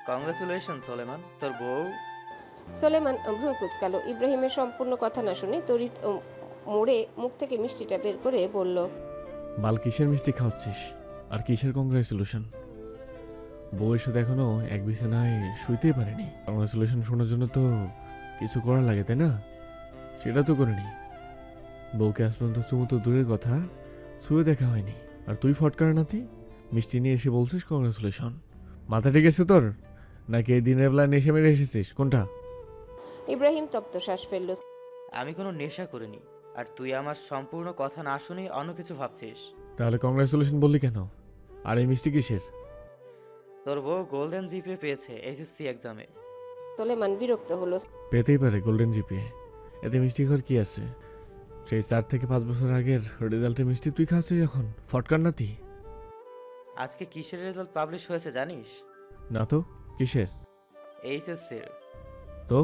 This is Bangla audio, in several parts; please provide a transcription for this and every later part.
কংগ্রেচুলেশন সোলেমান, তোর বউ। সোলেমান ভ্রু কুঁচকালো। ইব্রাহিমের সম্পূর্ণ কথা না শুনে তড়িৎ মোড়ে মুখ থেকে মিষ্টিটা বের করে বলল, বাল কিসের মিষ্টি খাওয়াচ্ছিস আর কিসের কংগ্রেচুলেশন? বউয়ের সাথে এখনো এক বিছানায় শুইতেই পারেনি। কংগ্রেচুলেশন শোনার জন্য তো কিছু করার লাগে, তাই না? সেটা তো করিনি। বউকে আজ পর্যন্ত চুমু তো দূরের কথা, শুয়ে দেখা হয়নি। আর তুই ফটকার নাতি মিষ্টি নিয়ে এসে বলছিস কংগ্রেচুলেশন। মাথা ঠিক আছে তোর, নাকি এই দিনের বেলা নেশে মেরে এসেছিস? কোনটা? ইব্রাহিম তপ্ত শ্বাস ফেলল। আমি কোনো নেশা করিনি, আর তুই আমার সম্পূর্ণ কথা না শুনে অন্য কিছু ভাবছিস। তাহলে কংগ্রেচুলেশন বললি কেন? আর এই মিষ্টি কিসের? তোর বউ গোল্ডেন জিপিএ পেয়েছে এসএসসি এক্সামে। সোলেমান বিরক্ত হলো। পেতেই পারে গোল্ডেন জিপিএ, এতে মিষ্টি খাওয়ার কি আছে? সেই 4 থেকে 5 বছর আগের রেজাল্টের মিষ্টি তুই খাচ্ছিস এখন, ফটকার নাতি। আজকে কিসের রেজাল্ট পাবলিশ হয়েছে জানিস? না তো, কিসের? এইচএসসির। তো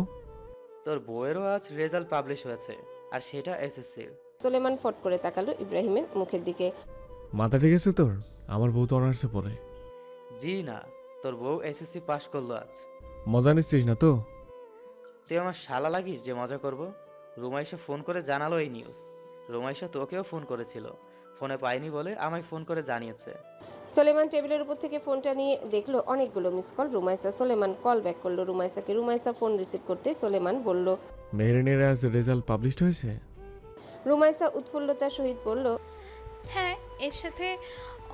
তোর বউয়েরও আজ রেজাল্ট পাবলিশ হয়েছে, আর সেটা এসএসসির। সোলেমান ফট করে তাকালো ইব্রাহিমের মুখের দিকে। মাথা ঠিক আছে তোর? আমার বউ তো অনার্সে পড়ে। জি না, তোর বউ এসএসসি পাশ করলো আজ। মজা নিচ্ছিস না তো? তুই আমার শালা লাগিস যে মজা করব? রুমাইশা ফোন করে জানালো এই নিউজ। রুমাইশা তোকেও ফোন করেছিল, ফোনে পাইনি বলে আমায় ফোন করে জানিয়েছে। সোলেমান টেবিলের উপর থেকে ফোনটা নিয়ে দেখলো অনেকগুলো miss call. Rumaisa. Soleman call back করলো রুমাইসাকে। রুমাইসা ফোন রিসিভ করতে সোলেমান বলল, মেহেরিনের আজ রেজাল্ট পাবলিশড হয়েছে। রুমাইসা উৎফুল্লতার সহিত বলল, হ্যাঁ, এর সাথে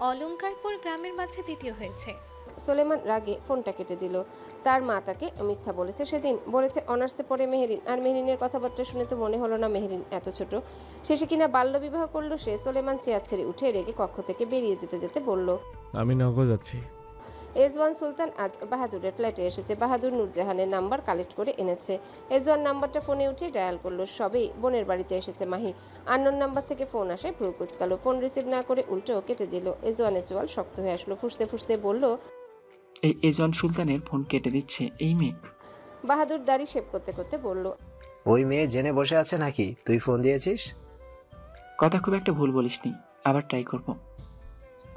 অলংকারপুর গ্রামের মাঝে দ্বিতীয় হয়েছে। সোলেমান রাগে ফোনটা কেটে দিল। তার মা তাকে মিথ্যা বলেছে সেদিন। বলেছে অনার্সে পড়ে মেহেরিন। আর মেহেরিনের কথাবার্তা শুনে তো মনে হলো না মেহেরিন এত ছোট। শেষে কিনা বাল্যবিবাহ করলো সে। সোলেমান চেয়ার ছেড়ে উঠে রেগে কক্ষ থেকে বেরিয়ে যেতে যেতে বলল, আমি নগদ যাচ্ছি। এজওয়ান সুলতান আজ বাহাদুরের ফ্ল্যাটে এসেছে। বাহাদুর নূরজাহানের নাম্বার কালেক্ট করে এনেছে। এজওয়ান নাম্বারটা ফোনে উঠে ডায়াল করলো। সবেই বোনের বাড়িতে এসেছে মাহি। আননোন নাম্বার থেকে ফোন আসে। ভ্রু কুচকালো। ফোন রিসিভ না করে উল্টো কেটে দিল। এজওয়ানের চোয়াল শক্ত হয়ে আসলো। ফুসতে ফুসতে বলল, এই এজওয়ান সুলতানের ফোন কেটে দিচ্ছে এই মেয়ে? বাহাদুর দাড়ি শেভ করতে করতে বলল, ওই মেয়ে জেনে বসে আছে নাকি তুই ফোন দিয়েছিস? কথা খুব একটা ভুল বলিসনি, আবার ট্রাই করব।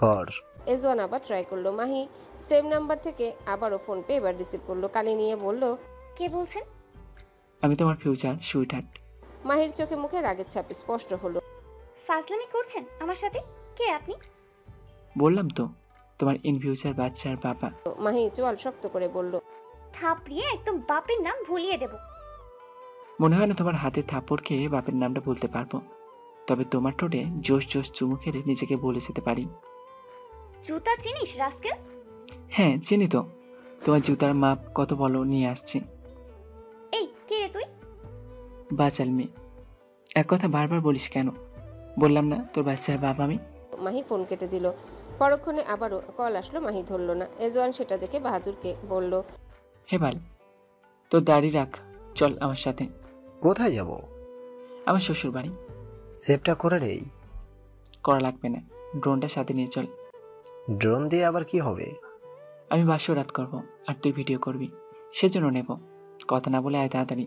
কর। এজওয়ান আবার ট্রাই করলো। মাহি সেম নাম্বার থেকে আবারও ফোন পেয়ে এবার রিসিভ করলো। কানে নিয়ে বলল, কে বলছেন? আমি তোমার ফিউচার সুইটহার্ট। মাহির চোখে মুখে রাগের ছাপ স্পষ্ট হলো। ফাজলামি করছেন আমার সাথে? কে আপনি? বললাম তো, তোমার ইন ফিউচার বাচ্চার বাবা। মাহি চোয়াল শক্ত করে বলল, থাপড়িয়ে একদম বাপের নাম ভুলিয়ে দেব। মনে হয় না তোমার হাতে থাপড় খেয়ে বাপের নামটা বলতে পারবো, তবে তোমার ঠোঁটে জোশ জোশ চুমু খেলে নিজেকে বলে যেতে পারি। জুতা চিনিস রাস্কেল? হ্যাঁ চিনি তো, তোমার জুতার মাপ কত বলো নিয়ে আসছি। এই কে রে তুই? বাচাল মেয়ে, এক কথা বারবার বলিস কেন? বললাম না তোর বাচ্চার বাবা আমি। মাহি ফোন কেটে দিল। পরক্ষণে আবারও কল আসলো। মাহি ধরল না। এজওয়ান সেটা দেখে বাহাদুরকে বলল, হে বাল, তোর দাড়ি রাখ, চল আমার সাথে। কোথায় যাব? আমার শ্বশুর বাড়ি। সেভটা করে নেই। করা লাগবে না, ড্রোনটা সাথে নিয়ে চল। ড্রোন দিয়ে আবার কি হবে? আমি বাসরাত করব আর তুই ভিডিও করবি, সেজন্য নেব। কথা না বলে আয় তাড়াতাড়ি।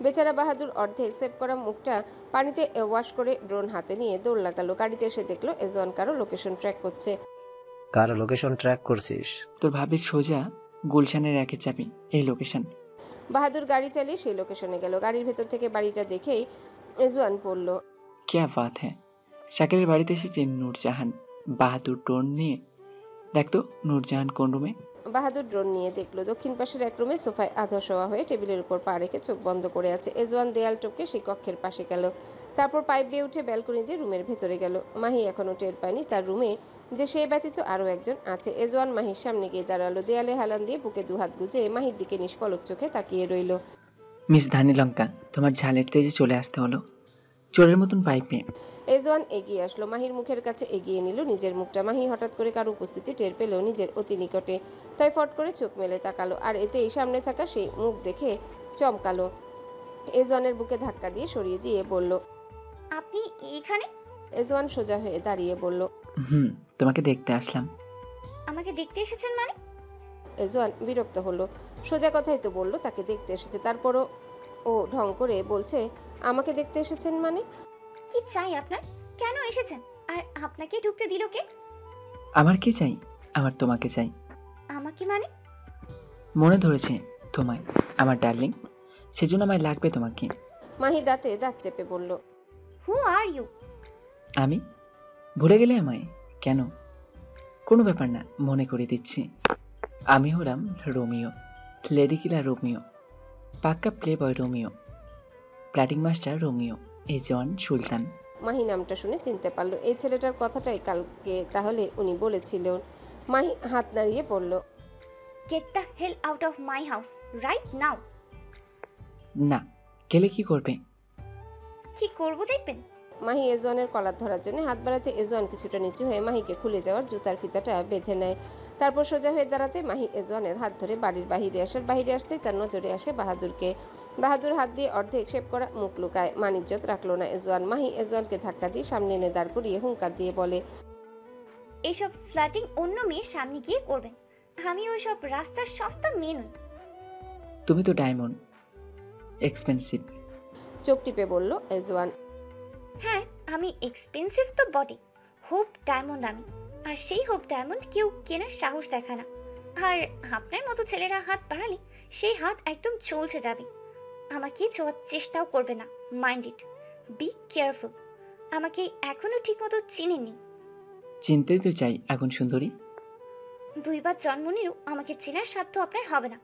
বেচারা বাহাদুর অর্ধেক সেভ করা মুখটা পানিতে ওয়াশ করে ড্রোন হাতে নিয়ে দৌড় লাগালো। গাড়িতে এসে দেখলো এজওয়ান কারো লোকেশন ট্র্যাক করছে। কার লোকেশন ট্র্যাক করছিস? তোর ভাবির সোজা গুলশানের একে চাবি এই লোকেশন। বাহাদুর গাড়ি চালিয়ে সেই লোকেশনে গেল। গাড়ির ভেতর থেকে বাড়িটা দেখেই এজওয়ান বলল, ক্যা বাত হ্যাঁ, শাকিরের বাড়িতে এসেছে নূরজাহান। বাহাদুর ড্রোন নিয়ে দেখতো নূরজাহান কোন রুমে। বাহাদুর ড্রোন নিয়ে দেখলো দক্ষিণ পাশের এক রুমে সোফায় আধা শোয়া হয়ে টেবিলের উপর পা রেখে চোখ বন্ধ করে আছে। এজওয়ান দেয়াল টপকে সেই কক্ষের পাশে গেল। তারপর পাইপ দিয়ে উঠে ব্যালকনি দিয়ে রুমের ভেতরে গেল। মাহি এখনো টের পায়নি তার রুমে যে সে ব্যতীত আরও একজন আছে। এজওয়ান মাহির সামনে গিয়ে দাঁড়ালো। দেয়ালে হেলান দিয়ে বুকে দুহাত গুজে মাহির দিকে নিষ্পলক চোখে তাকিয়ে রইল। মিস ধানি লঙ্কা, তোমার ঝালের তেজে চলে আসতে হলো চোরের মতন পাইপে। এজওয়ান এগিয়ে আসলো। মাহির মুখের কাছে এগিয়ে নিল নিজের মুখটা। মাহি হঠাৎ করে কারো উপস্থিতি টের পেল নিজের অতি নিকটে। তাই ফট করে চোখ মেলে তাকালো। আর এতেই সামনে থাকা সেই মুখ দেখে চমকালো। এজওয়ানের বুকে ধাক্কা দিয়ে সরিয়ে দিয়ে বলল, আপনি এখানে? এজওয়ান সোজা হয়ে দাঁড়িয়ে বলল, তোমাকে দেখতে আসলাম। আমাকে দেখতে এসেছেন মানে? এজওয়ান বিরক্ত হলো। সোজা কথাই তো বললো তাকে দেখতে এসেছে, তারপরও ও ঢং করে বলছে আমাকে দেখতে এসেছেন মানে? কি চাই আপনার? কেন এসেছেন? আর আপনাকে ঢুকতে দিল কে? আমার কি চাই? আমার তোমাকে চাই। আমাকে মানে? মনে ধরেছে তোমায়, আমার ডার্লিং, সেজন্য আমায় লাগবে তোমাকে। মাহি দাঁতে দাঁত চেপে বলল, হু আর ইউ? আমি? ভুলে গেলে আমায়? কেন? কোনো ব্যাপার না, মনে করে দিচ্ছি। আমি হলাম রোমিও, লেডি কিলার রোমিও, পাক্কা play boy Romeo, flirting master Romeo, এজওয়ান সুলতান। মাহি নামটা শুনে চিনতে পারলো এই ছেলেটার কথাটাই কালকে তাহলে উনি বলেছিলেন। মাহি হাত নাড়িয়ে বলল, get the hell out of my house right now. না, গেলে কি করবে? কি করব দেখবেন? মাহি এজওয়ানের কলার ধরার জন্য হাত বাড়াতে এজওয়ান কিছুটা নিচু হয়ে মাহিকে খুলে যাওয়ার জুতার ফিতাটা বেঁধে নেয়। তারপর সোজা হয়ে দাঁড়াতে মাহি এজওয়ানের হাত ধরে বাড়ির বাহিরে আসতেই তার নজরে আসে বাহাদুরকে। বাহাদুর হাত দিয়ে অর্ধেক শেপ করা মুখ লুকায়, মানিজ্জত রাখলো না এজওয়ান। মাহি এজওয়ানকে ধাক্কা দিয়ে সামনে এনে দাঁড় করিয়ে হুঙ্কার দিয়ে বলে, এইসব ফ্ল্যাটিং অন্য মেয়ের সামনে গিয়ে করবেন। আমি ওইসব রাস্তার সস্তা মেয়ে নই। তুমি তো ডায়মন্ড, এক্সপেন্সিভ। চোখ টিপে বলল এজওয়ান। হ্যাঁ, আমি এক্সপেন্সিভ তো বটে। হোপ ডায়মন্ড আমি, আর সেই হোপ ডায়মন্ড কেউ কেনার সাহস দেখায় না। আর আপনার মতো ছেলেরা হাত বাড়ালে সেই হাত একদম চলছে যাবে। আমাকে ছোঁয়ার চেষ্টাও করবে না, মাইন্ড ইট। Be careful. আমাকে এখনো ঠিকমতো চিনেননি। চিনতেই তো চাই এখন সুন্দরী। দুইবার জন্ম নিলেও আমাকে চেনার সাধ্য আপনার হবে না।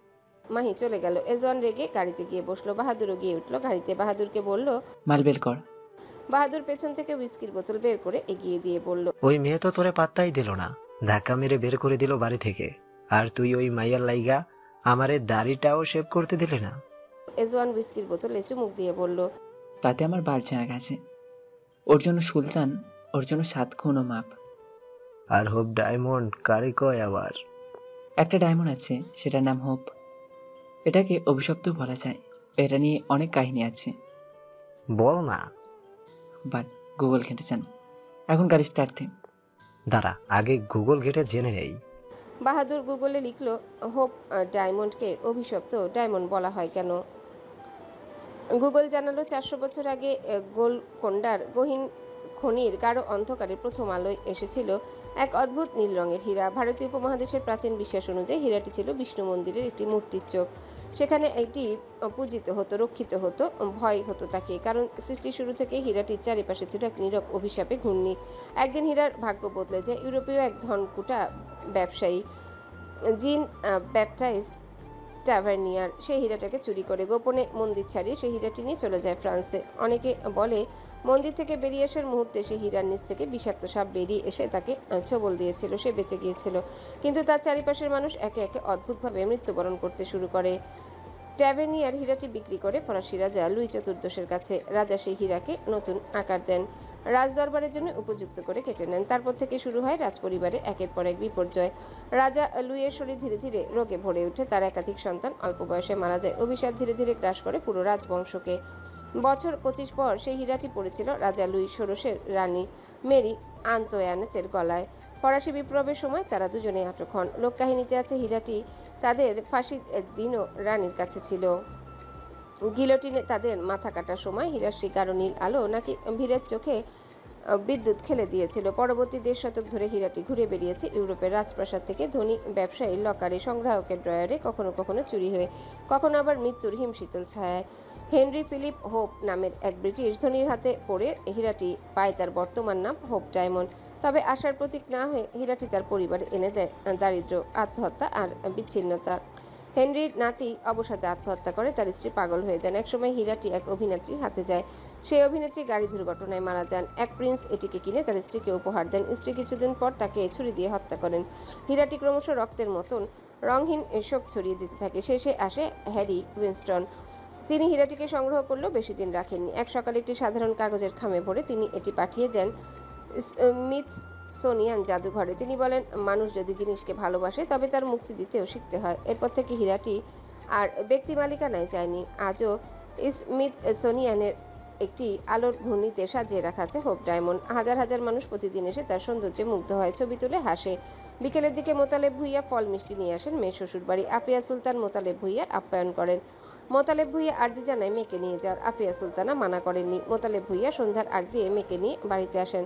মাহি চলে গেল। এজওয়ান রেগে গাড়িতে গিয়ে বসলো। বাহাদুরও গিয়ে উঠলো গাড়িতে। বাহাদুরকে বলল। মালবেল কর। বাহাদুর পেছন থেকে হুইস্কির বোতল বের করে এগিয়ে দিয়ে বলল, ওই মেয়ে তো তোরে পাত্তাই দিল না, ধাক্কা মেরে বের করে দিল বাড়ি থেকে। আর তুই ওই মাইয়ার লাইগা আমারে দাড়িটাও শেভ করতে দিলে না। এজওয়ান হুইস্কির বোতলে চুমুক দিয়ে বলল, তাতে আমার বাল ছেঁড়া গেছে। ওর জন্য সুলতান, ওর জন্য 7 খুন ও মাপ। আর হোপ ডায়মন্ড কারে কয় আবার? একটা ডায়মন্ড আছে, সেটার নাম হোপ। এটাকে অভিশপ্ত বলা যায়। এটা নিয়ে অনেক কাহিনী আছে। বল না। বাট গুগল ঘেঁটে চান। এখন গাড়ি স্টার্ট দে। দাঁড়া, আগে গুগল ঘেটে জেনে নেই। বাহাদুর গুগলে লিখলো, হোপ ডায়মন্ডকে অভিশপ্ত ডায়মন্ড বলা হয় কেন। গুগল জানালো 400 বছর আগে গোলকোন্ডার গহীন খনির গাঢ় অন্ধকারে প্রথম আলোয় এসেছিল এক অদ্ভুত নীল রঙের হীরা। ভারতীয় উপমহাদেশের প্রাচীন বিশ্বাস অনুযায়ী হীরাটি ছিল বিষ্ণু মন্দিরের একটি মূর্তির চোখ। সেখানে এটি পূজিত হতো, রক্ষিত হতো, ভয় হতো তাকে, কারণ সৃষ্টির শুরু থেকে হীরাটির চারিপাশে ছিল এক নীরব অভিশাপে ঘূর্ণি। একদিন হীরার ভাগ্য বদলে যায়। ইউরোপীয় এক ধনকুটা ব্যবসায়ী জিন ব্যাপটাইজ ট্যাভার্নিয়ার সেই হীরাটাকে চুরি করে গোপনে মন্দির ছাড়িয়ে সেই হীরাটি নিয়ে চলে যায় ফ্রান্সে। অনেকে বলে মন্দির থেকে বেরিয়ে আসার মুহূর্তে সেই হীরার নিচ থেকে বিষাক্ত সাপ বেরিয়ে এসে তাকে ছোবল দিয়েছিল, সে বেঁচে গিয়েছিল। কিন্তু তার চারিপাশের মানুষ একে একে অদ্ভুতভাবে মৃত্যুবরণ করতে শুরু করে। ট্যাভার্নিয়ার হীরাটি বিক্রি করে ফরাসি রাজা লুই চতুর্দশের কাছে। রাজা সেই হীরাকে নতুন আকার দেন, রাজদরবারের জন্য উপযুক্ত করে কেটে নেন। তারপর থেকে শুরু হয় রাজপরিবারে একের পর এক বিপর্যয়। রাজা লুইয়ের শরীর ধীরে ধীরে রোগে ভরে ওঠে। তার একাধিক সন্তান অল্প বয়সে মারা যায়। অভিশাপ ধীরে ধীরে গ্রাস করে পুরো রাজবংশকে। বছর 25 পর সেই হীরাটি পড়েছিল রাজা লুই ষোড়শের রানী মেরি আন্তোয়ানেতের গলায়। ফরাসি বিপ্লবের সময় তারা দুজনেই আটক হন। লোককাহিনীতে আছে হীরাটি তাদের ফাঁসির দিনও রানীর কাছে ছিল। গিলোটিনে তাদের মাথা কাটার সময় হীরার শিকার নীল আলো নাকি ভিড়ের চোখে বিদ্যুৎ খেলে দিয়েছিল। পরবর্তী 1.5 শতক ধরে হীরাটি ঘুরে বেরিয়েছে ইউরোপের রাজপ্রাসাদ থেকে ধনী ব্যবসায়ীর লকারে, সংগ্রাহকের ড্রয়ারে, কখনো কখনো চুরি হয়ে, কখনো আবার মৃত্যুর হিমশীতল ছায়ায়। হেনরি ফিলিপ হোপ নামের এক ব্রিটিশ ধনীর হাতে পড়ে হীরাটি পায় তার বর্তমান নাম হোপ ডায়মন্ড। তবে আশার প্রতীক না হয়ে হীরাটি তার পরিবারে এনে দেয় দারিদ্র্য, আত্মহত্যা আর বিচ্ছিন্নতা। হেনরির নাতি অবসাদে আত্মহত্যা করে, তার স্ত্রী পাগল হয়ে যান। একসময় হীরাটি এক অভিনেত্রীর হাতে যায়। সেই অভিনেত্রী গাড়ি দুর্ঘটনায় মারা যান। এক প্রিন্স এটিকে কিনে তার স্ত্রীকে উপহার দেন। স্ত্রী কিছুদিন পর তাকে ছুরি দিয়ে হত্যা করেন। হীরাটি ক্রমশ রক্তের মতন রঙহীন শোক ছড়িয়ে দিতে থাকে। শেষে আসে হ্যারি উইনস্টন। তিনি হীরাটিকে সংগ্রহ করলেও বেশি দিন রাখেননি। এক সকালে একটি সাধারণ কাগজের খামে ভরে তিনি এটি পাঠিয়ে দেন স্মিথসোনিয়ান জাদুঘরে। তিনি বলেন, মানুষ যদি জিনিসকে ভালোবাসে তবে তার মুক্তি দিতেও শিখতে হয়। এরপর থেকে হীরাটি আর ব্যক্তি মালিকানায় যায়নি। আজও স্মিথসোনিয়ানের একটি আলোর ঘূর্ণিতে সাজিয়ে রাখা আছে হোপ ডায়মন্ড। হাজার হাজার মানুষ প্রতিদিন এসে তার সৌন্দর্যে মুগ্ধ হয়, ছবি তুলে হাসে। বিকেলের দিকে মোতালেব ভুঁইয়া ফল মিষ্টি নিয়ে আসেন মেয়ে শ্বশুর বাড়ি। আফিয়া সুলতান মোতালেব ভুঁইয়ার আপ্যায়ন করেন। মোতালেব ভুঁইয়া আর্জি জানায় মেয়েকে নিয়ে যাওয়ার। আফিয়া সুলতানা মানা করেননি। মোতালেব ভুঁইয়া সন্ধ্যার আগ দিয়ে মেয়েকে নিয়ে বাড়িতে আসেন।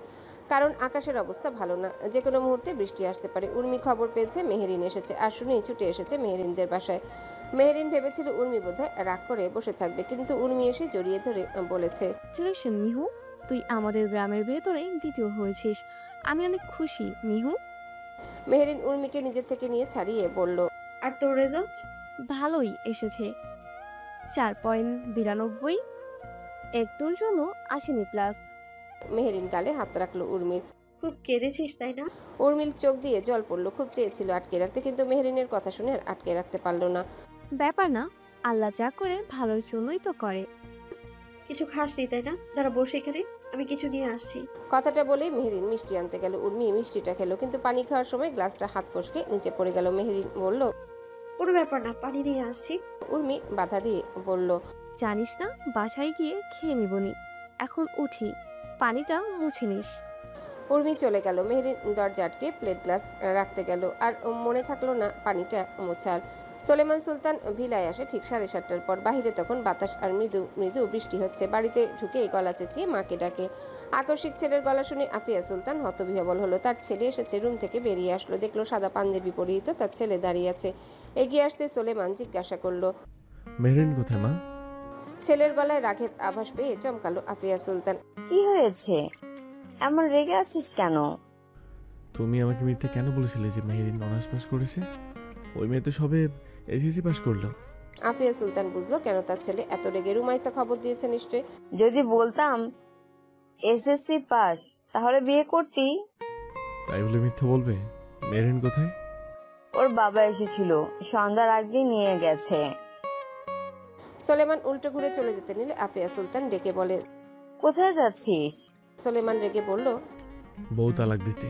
কারণ আকাশের অবস্থা ভালো না, যে কোনো মুহূর্তে বৃষ্টি আসতে পারে। উর্মি খবর পেয়েছে মেহেরিন এসেছে আর শুনেই ছুটে এসেছে মেহেরিনদের বাসায়। মেহেরিন ভেবেছিল উর্মি বোধহয় রাগ করে বসে থাকবে, কিন্তু উর্মি এসে জড়িয়ে ধরে বলেছে, কংগ্রেচুলেশন মিহু, তুই আমাদের গ্রামের ভেতরে দ্বিতীয় হয়েছিস। আমি অনেক খুশি মিহু। মেহেরিন উর্মিকে নিজের থেকে নিয়ে ছাড়িয়ে বলল, আর তোর রেজাল্ট? ভালোই এসেছে, 4.92, একটুর জন্য আসেনি প্লাস। মেহেরিন গালে হাত রাখলো উর্মির। খুব কেঁদেছিস তাই না? উর্মির চোখ দিয়ে জল পড়লো। খুব চেয়েছিল আটকে রাখতে, কিন্তু মেহেরিনের কথা শুনে আর আটকে রাখতে পারলো না। ব্যাপার না, আল্লাহ যা করে ভালোর জন্যই তো করে। কিছু খাসনি তাই না? দাঁড়া বসে এখানে, আমি কিছু নিয়ে আসছি। কথাটা বলেই মেহেরিন মিষ্টি আনতে গেল। উর্মি মিষ্টিটা খেলো, কিন্তু পানি খাওয়ার সময় গ্লাসটা হাত ফসকে নিচে পড়ে গেল। মেহেরিন বলল, কোনো ব্যাপার না, পানি নিয়ে আসছি। উর্মি বাধা দিয়ে বলল, জানিস না, বাসায় গিয়ে খেয়ে নিবনি। এখন উঠি, পানিটা মুছে নিস। উর্মি চলে গেল। মেহেরিন দরজা আটকে প্লেট গ্লাস রাখতে গেল, আর মনে থাকলো না পানিটা মোছার। সোলেমান সুলতান ভিলায় আসে ঠিক 7:30টার পর। বাহিরে তখন বাতাস আর মৃদু মৃদু বৃষ্টি হচ্ছে। বাড়িতে ঢুকে গলা চেঁচিয়ে মাকে ডাকে। আকস্মিক ছেলের গলা শুনে আফিয়া সুলতান হতবিহ্বল হলো। তার ছেলে এসেছে। রুম থেকে বেরিয়ে আসলো, দেখলো সাদা পাঞ্জাবি পরিহিত তার ছেলে দাঁড়িয়ে আছে। এগিয়ে আসতে সোলেমান জিজ্ঞাসা করলো, মেহেরিন কোথায় মা? ছেলের গলায় রাগের আভাস পেয়ে চমকালো আফিয়া সুলতান। কি হয়েছে, এমন রেগে আছিস কেন? তুমি আমাকে মিথ্যে কেন বলেছিলে যে মেহেরিন অনার্স পাস করেছে? ওই মেয়ে তো সবে এসএসসি পাস করলো। আফিয়া সুলতান বুঝলো কেন তার ছেলে এত রেগে। রুমাইসা খবর দিয়েছে নিশ্চয়ই। যদি বলতাম এসএসসি পাস, তাহলে বিয়ে করতি। তাই বলে মিথ্যে বলবে? মেহেরিন কোথায়? ওর বাবা এসেছিল, সন্ধ্যার আগেই নিয়ে গেছে। সোলেমান উল্টো ঘুরে চলে যেতে নিলে আফিয়া সুলতান ডেকে বলে, কোথায় যাচ্ছিস? সোলেমান রেগে বলল, বউ তালাক দিতে।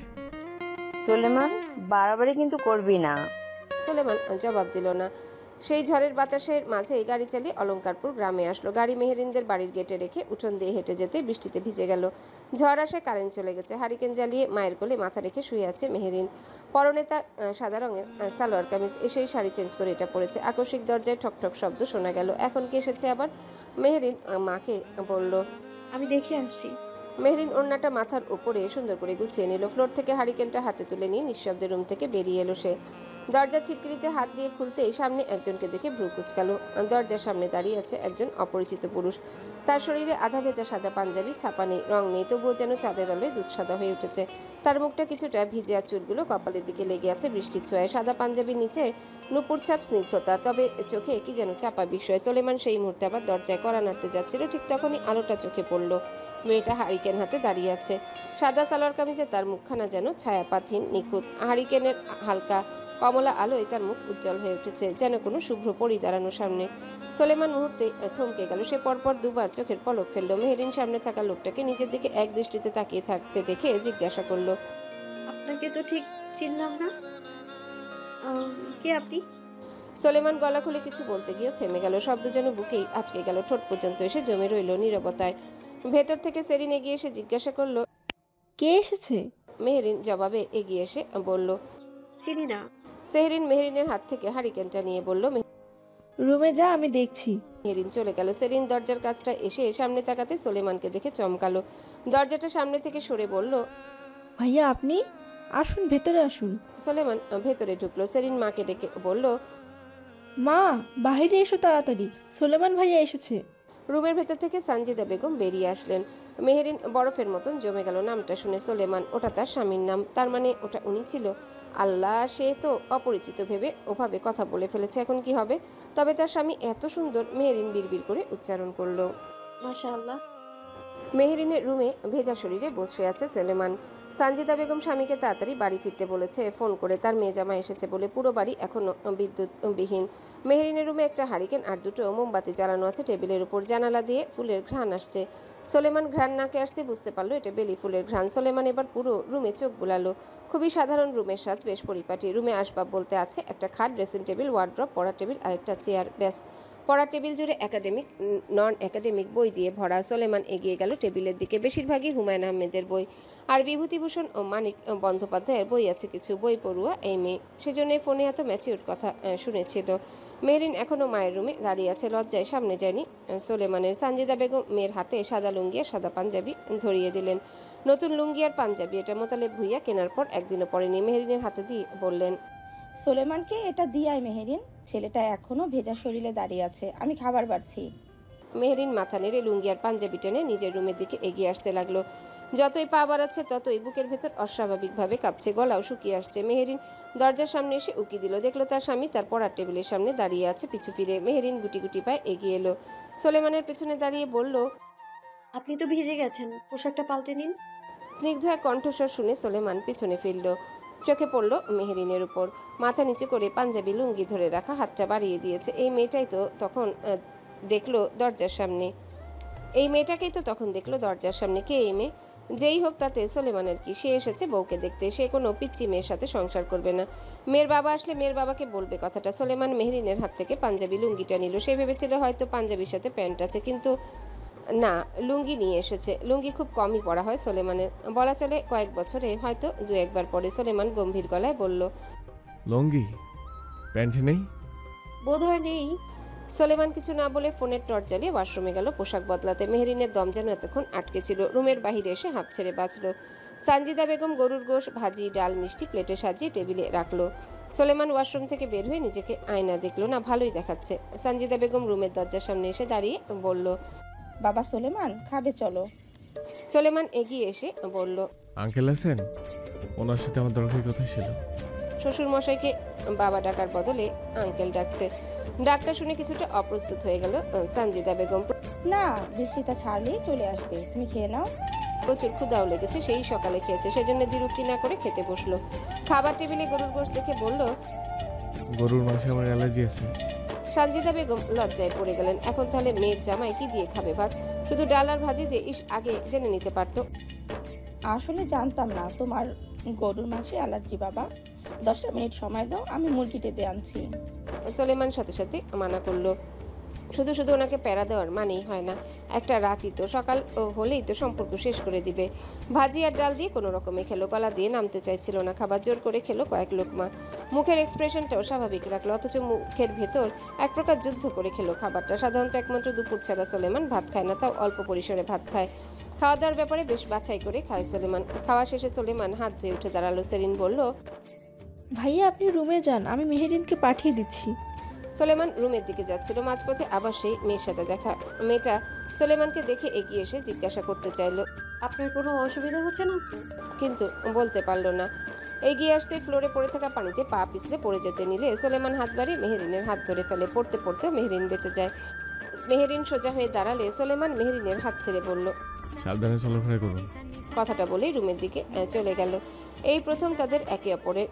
সুলেমান, বাড়াবাড়ি কিন্তু করবি না। সোলেমান জবাব দিল না। সেই ঝড়ের বাতাসের মাঝে গাড়ি চালিয়ে অলঙ্কারপুর গ্রামে আসলো। গাড়ি মেহেরিনদের বাড়ির গেটে রেখে উঠোন দিয়ে হেঁটে যেতে বৃষ্টিতে ভিজে গেল। ঝড় আসায় কারেন্ট চলে গেছে। হারিকেন জ্বালিয়ে মায়ের কোলে মাথা রেখে শুয়ে আছে মেহেরিন। পরনে তার সাদা রঙের সালোয়ার কামিজ। এসেই শাড়ি চেঞ্জ করে এটা পড়েছে। আকস্মিক দরজায় ঠকঠক শব্দ শোনা গেল। এখন কি এসেছে আবার? মেহেরিন মাকে বলল, আমি দেখে আসছি। মেহেরিন ওড়নাটা মাথার উপরে সুন্দর করে গুছিয়ে নিল। ফ্লোর থেকে হারিকেনটা হাতে তুলে নিয়ে নিঃশব্দে রুম থেকে বেরিয়ে এলো সে। দরজার ছিটকিনিতে হাত দিয়ে খুলতেই সামনে একজনকে দেখে ভ্রু কুঁচকালো। দরজার সামনে দাঁড়িয়ে আছে একজন অপরিচিত পুরুষ। তার শরীরে আধা ভেজা সাদা পাঞ্জাবি, ছাপা নেই, রং নেই, তবুও যেন চাঁদের আলোয় দুধ সাদা হয়ে উঠেছে। তার মুখটা কিছুটা ভিজে, আর চুলগুলো কপালের দিকে লেগে আছে বৃষ্টির ছোঁয়ায়। সাদা পাঞ্জাবির নিচে নুপুর ছাপ স্নিগ্ধতা, তবে চোখে কি যেন চাপা বিস্ময়। সোলেমান সেই মুহূর্তে আবার দরজায় কড়া নাড়তে যাচ্ছিল, ঠিক তখনই আলোটা চোখে পড়ল। মেয়েটা হারিকেন হাতে দাঁড়িয়ে আছে। সাদা সালোয়ার কামিজে তার মুখখানা যেন ছায়াপাতহীন, নিখুঁত। হারিকেনের হালকা কমলা আলোয় তার মুখ উজ্জ্বল হয়ে উঠেছে, যেন কোনো শুভ্র পরী দাঁড়ানোর সামনে। সোলেমান মুহূর্তে থমকে গেল। সে পরপর দুবার চোখের পলক ফেললো। মেহেরিন সামনে থাকা লোকটাকে নিজের দিকে এক দৃষ্টিতে তাকিয়ে থাকতে দেখে জিজ্ঞাসা করলো, আপনাকে তো ঠিক চিনলাম না। কে আপনি? সোলেমান গলা খুলে কিছু বলতে গিয়েও থেমে গেল। শব্দ যেন বুকেই আটকে গেল, ঠোঁট পর্যন্ত এসে জমে রইল নীরবতায়। ভেতর থেকে সেরিন এগিয়ে এসে জিজ্ঞাসা করলো, কে এসেছে? মেহেরিন জবাবে এগিয়ে এসে বলল, চিনি না। সেহরিন মেহেরিনের হাত থেকে হারিকেনটা নিয়ে বলল, রুমে যা, আমি দেখছি। মেহেরিন চলে গেল। সেরিন দরজার কাছটা এসে সামনে তাকাতে সোলেমানকে দেখে চমকালো। দরজাটা সামনে থেকে সরে বলল, ভাইয়া আপনি আসুন, ভেতরে আসুন। সোলেমান ভেতরে ঢুকলো। সেরিন মাকে ডেকে বলল, মা বাইরে এসো তাড়াতাড়ি, সোলেমান ভাইয়া এসেছে। রুমের ভেতর থেকে সানজিদা বেগম বেরিয়ে আসলেন। মেহেরিন বরফের মতন জমে গেল নামটা শুনে। সোলেমান, ওটা তার স্বামীর নাম, তার মানে ওটা উনি ছিল। আল্লাহ, সে তো অপরিচিত ভেবে ওভাবে কথা বলে ফেলেছে, এখন কি হবে? তবে তার স্বামী এত সুন্দর, মেহেরিন বিড়বিড় করে উচ্চারণ করলো। মাশাআল্লাহ। মেহেরিনের রুমে ভেজা শরীরে বসে আছে সোলেমান। সানজিদা বেগম স্বামীকে তাড়াতাড়ি বাড়ি ফিরতে বলেছে ফোন করে। তার মেয়ে জামা এসেছে বলে পুরো বাড়ি এখনো বিদ্যুৎবিহীন। মেহেরিনের রুমে একটা হারিকেন আর দুটো মোমবাতি জ্বালানো আছে টেবিলের উপর। জানালা দিয়ে ফুলের ঘ্রাণ আসছে। সোলেমান ঘ্রাণ নাকে আসতে বুঝতে পারলো এটা বেলি ফুলের ঘ্রাণ। সোলেমান এবার পুরো রুমে চোখ বুলালো। খুবই সাধারণ রুমের সাজ, বেশ পরিপাটি। রুমে আসবাব বলতে আছে একটা খাট, ড্রেসিং টেবিল, ওয়ার্ড্রপ, পড়া টেবিল আর একটা চেয়ার, ব্যাস। পড়ার টেবিল জুড়ে একাডেমিক, নন একাডেমিক বই দিয়ে ভরা। সোলেমান এগিয়ে গেল টেবিলের দিকে। বেশিরভাগই হুমায়ুন আহমেদের বই, আর বিভূতিভূষণ ও মানিক বন্দ্যোপাধ্যায়ের বই আছে কিছু। বই পড়ুয়া এই মেয়ে, সেজন্য ফোনে এত ম্যাচিউর কথা শুনেছিল। মেহরিন এখনো মায়ের রুমে দাঁড়িয়ে আছে, লজ্জায় সামনে যায়নি সোলেমানের। সানজিদা বেগম মেয়ের হাতে সাদা লুঙ্গি আর সাদা পাঞ্জাবি ধরিয়ে দিলেন। নতুন লুঙ্গি আর পাঞ্জাবি এটা মোতালেব ভুইয়া কেনার পর একদিনও পরেনি। মেহেরিনের হাতে দিয়ে বললেন, সোলেমানকে এটা দিয়াই মেহেরিন, ছেলেটা এখনো ভেজা শরীরে দাঁড়িয়ে আছে, আমি খাবার বাড়ছি। মেহেরিন মাথা নেড়ে লুঙ্গি আর পাঞ্জাবি টেনে নিজের রুমের দিকে এগিয়ে আসতে লাগলো। যতই পা বাড়াচ্ছে ততই বুকের ভেতর অস্বাভাবিকভাবে কাঁপছে, গলাও শুকিয়ে আসছে। মেহেরিন দরজার সামনে এসে উকি দিল, দেখলো তার স্বামী তার পড়ার টেবিলের সামনে দাঁড়িয়ে আছে পিছু ফিরে। মেহেরিন গুটি গুটি পায়ে এগিয়ে এলো, সোলেমানের পেছনে দাঁড়িয়ে বলল, আপনি তো ভিজে গেছেন, পোশাকটা পাল্টে নিন। স্নিগ্ধ এক কণ্ঠস্বর শুনে সোলেমান পিছনে ফিরল। চোখে পড়ল মেহেরিনের উপর। মাথা নিচু করে পাঞ্জাবি লুঙ্গি ধরে রাখা হাতটা বাড়িয়ে দিয়েছে। এই মেয়েটাই তো তখন দেখলো দরজার সামনে। এই মেয়েটাকেই তো তখন দেখলো দরজার সামনে। কে এই মেয়ে? যেই হোক তাতে সোলেমানের কি? সে এসেছে বউকে দেখতে, সে কোনো পিচ্চি মেয়ের সাথে সংসার করবে না। মেয়ের বাবা আসলে মেয়ের বাবাকে বলবে কথাটা। সোলেমান মেহেরিনের হাত থেকে পাঞ্জাবি লুঙ্গিটা নিল। সে ভেবেছিল হয়তো পাঞ্জাবির সাথে প্যান্ট আছে, কিন্তু না, লুঙ্গি নিয়ে এসেছে। লুঙ্গি খুব কমই পরা হয় সোলেমানের, বলা চলে কয়েক বছরে হয়তো দু একবার পরে। সোলেমান গম্ভীর গলায় বলল, লুঙ্গি প্যান্ট নেই? বোধহয় নেই। সোলেমান কিছু না বলে ফোনের টর্চ জ্বালিয়ে ওয়াশরুমে গেল পোশাক বদলাতে। মেহেরিনের দম যেন এতক্ষণ আটকে ছিল। রুমের বাহিরে এসে হাঁপ ছেড়ে বাঁচল। সানজিদা বেগম গরুর গোশ, ভাজি, ডাল, মিষ্টি প্লেটে সাজিয়ে টেবিলে রাখলো। সোলেমান ওয়াশরুম থেকে বের হয়ে নিজেকে আয়না দেখলো, না ভালোই দেখাচ্ছে। সানজিদা বেগম রুমের দরজার সামনে এসে দাঁড়িয়ে বলল, বাবা সোলেমান, খাবে চলো। সোলেমান এগিয়ে এসে বলল, আঙ্কেল আছেন? ওনার সাথে আমার দরকারি কথা ছিল। শ্বশুর মশাইকে বাবা ডাকার বদলে আঙ্কেল ডাকছে। ডাকটা শুনে কিছুটা অপ্রস্তুত হয়ে গেল সানজিদা বেগম। না, বৃষ্টিটা ছাড়লেই চলে আসবে, তুমি খেয়ে নাও। প্রচুর ক্ষুধাও লেগেছে, সেই সকালে খেয়েছে, সেজন্য দ্বিরুক্তি না করে খেতে বসলো। খাবার টেবিলে গরুর গোশত দেখে বলল, গরুর মাংসে আমার অ্যালার্জি আছে। সানজিদা বেগম লজ্জায় পড়ে গেলেন। এখন তাহলে মেয়ের জামাই কি দিয়ে খাবে ভাত? শুধু ডাল আর ভাজি দিয়ে আগে জেনে নিতে পারতো। আসলে জানতাম না তোমার গরুর মাংসে অ্যালার্জি বাবা। 10 মিনিট সময় দাও, আমি মুরগি টেতে আনছি। সোলেমান সাথে সাথে মানা করলো। শুধু শুধু ওনাকে প্যারা দেওয়ার মানেই হয় না। একটা রাতই তো, সকাল হলেই তো সম্পর্ক শেষ করে দিবে। ভাজি আর ডাল দিয়ে কোনো রকমে খেলো, গলা দিয়ে নামতে চাইছিল না খাবার। জোর করে খেলো কয়েক লোকমা। মুখের এক্সপ্রেশনটাও স্বাভাবিক রাখলো, অথচ মুখের ভেতর এক প্রকার যুদ্ধ করে খেলো খাবারটা। সাধারণত একমাত্র দুপুর ছাড়া সোলেমান ভাত খায় না, তাও অল্প পরিসরে ভাত খায়। খাওয়া দাওয়ার ব্যাপারে বেশ বাছাই করে খায় সোলেমান। খাওয়া শেষে সোলেমান হাত ধুয়ে উঠে দাঁড়ালো। সেরিন বলল, ভাইয়া আপনি রুমে যান, আমি মেহেরিনকে পাঠিয়ে দিচ্ছি। সোলেমান রুমের দিকে যাচ্ছিল, মাঝপথে আবার সেই মেয়ের সাথে দেখা। মেয়েটা সোলেমানকে দেখে এগিয়ে এসে জিজ্ঞাসা করতে চাইলো, আপনার কোনো অসুবিধা হচ্ছে না তো? কিন্তু বলতে পারলো না। এগিয়ে আসতে ফ্লোরে পড়ে থাকা পানিতে পা পিছলে পড়ে যেতে নিলে সোলেমান হাত বাড়িয়ে মেহেরিনের হাত ধরে ফেলে। পড়তে পড়তেও মেহেরিন বেঁচে যায়। মেহেরিন সোজা হয়ে দাঁড়ালে সোলেমান মেহেরিনের হাত ছেড়ে বলল, সাবধানে চলাফেরা করুন। কথাটা বলেই রুমের দিকে চলে গেল। এই প্রথম তাদের একে অপরের